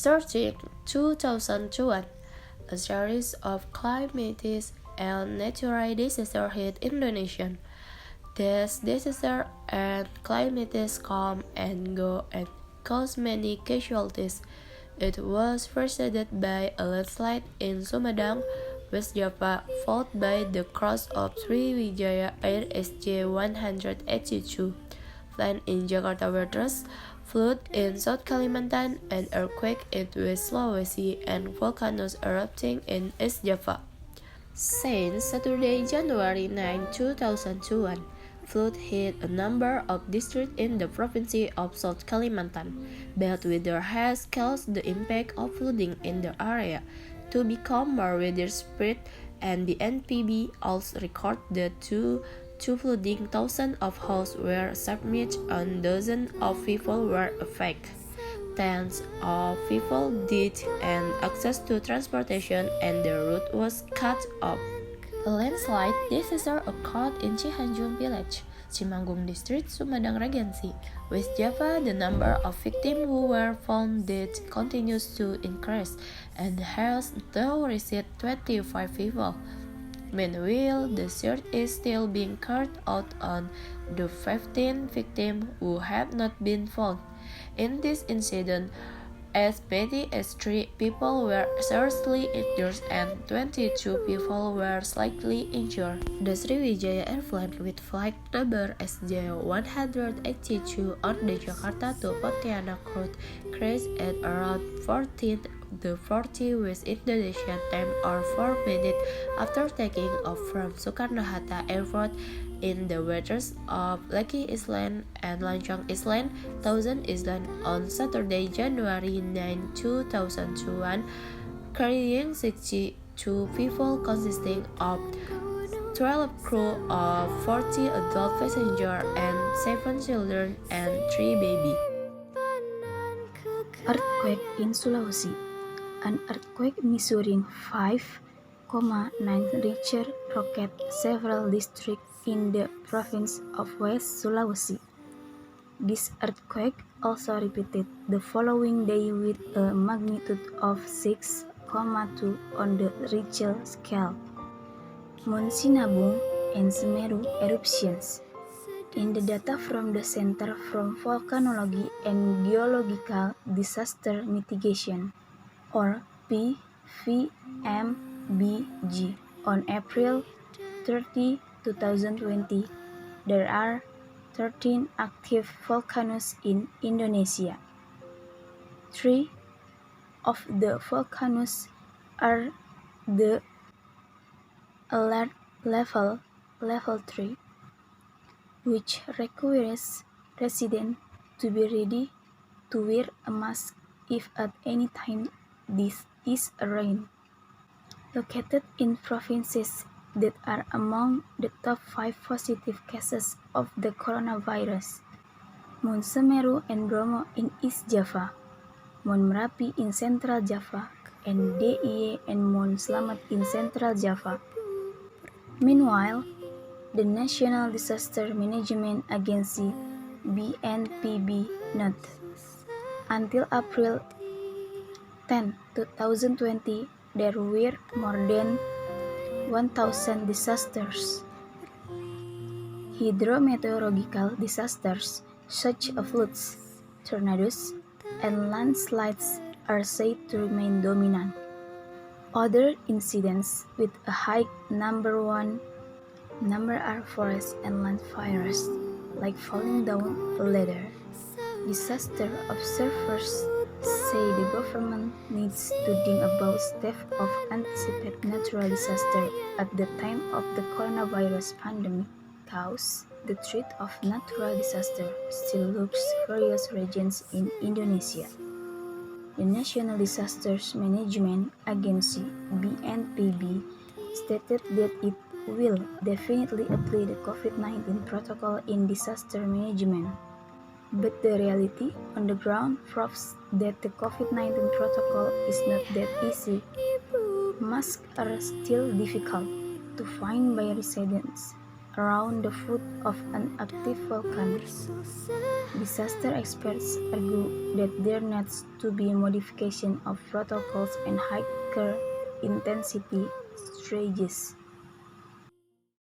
13, 2001, a series of climatic and natural disasters hit Indonesia. These disasters and climates come and go and cause many casualties. It was preceded by a landslide in Sumedang, West Java, followed by the crash of Sriwijaya Air SJ-182, plane in Jakarta Waters, flood in South Kalimantan, an earthquake in West Sulawesi, and volcanoes erupting in East Java. Since Saturday, January 9, 2021, flood hit a number of districts in the province of South Kalimantan. Bad weather has caused the impact of flooding in the area to become more widespread, and the NPB also recorded two flooding. Thousands of houses were submerged and dozens of people were affected. Tens of people died and access to transportation and the route was cut off. A landslide disaster occurred in Cianjur Village, Cimanggung District, Sumedang Regency, West Java. The number of victims who were found dead continues to increase and has now reached 25 people. Meanwhile, the search is still being carried out on the 15 victims who have not been found. In this incident, as many as 3 people were seriously injured and 22 people were slightly injured. The Sriwijaya airplane with flight number SJ-182 on the Jakarta to Pontianak route crashed at around 14:40 West Indonesian time or 4 minutes after taking off from Soekarno-Hatta Airport in the waters of Lekki Island and Lancang Island, Thousand Island on Saturday, January 9, 2021, carrying 62 people consisting of 12 crew of 40 adult passengers and 7 children and 3 babies. Earthquake in Sulawesi. An earthquake measuring 5.9 Richter rocked several districts in the province of West Sulawesi. This earthquake also repeated the following day with a magnitude of 6.2 on the Richter scale. Mount Sinabung and Semeru eruptions. In the data from the Center for Volcanology and Geological Disaster Mitigation, or PVMBG, on April 30, 2020, there are 13 active volcanoes in Indonesia. 3 of the volcanoes are the alert level 3, which requires residents to be ready to wear a mask if at any time this is rain. Located in provinces that are among the top 5 positive cases of the coronavirus: Mount Semeru and Bromo in East Java, Mount Merapi in Central Java, and DIY and Mount Slamet in Central Java. Meanwhile, the National Disaster Management Agency (BNPB) noted, until April 10, 2020, there were more than 1,000 disasters. Hydrometeorological disasters such as floods, tornadoes, and landslides are said to remain dominant. Other incidents with a high number are forest and land fires, like falling down a ladder. Disaster observers say the government needs to think about steps of anticipate natural disaster at the time of the coronavirus pandemic, cause the threat of natural disaster still looks various regions in Indonesia. The National Disaster Management Agency (BNPB) stated that it will definitely apply the COVID-19 protocol in disaster management. But the reality on the ground proves that the COVID-19 protocol is not that easy. Masks are still difficult to find by residents around the foot of an active volcano. Disaster experts argue that there needs to be modification of protocols and higher intensity strategies.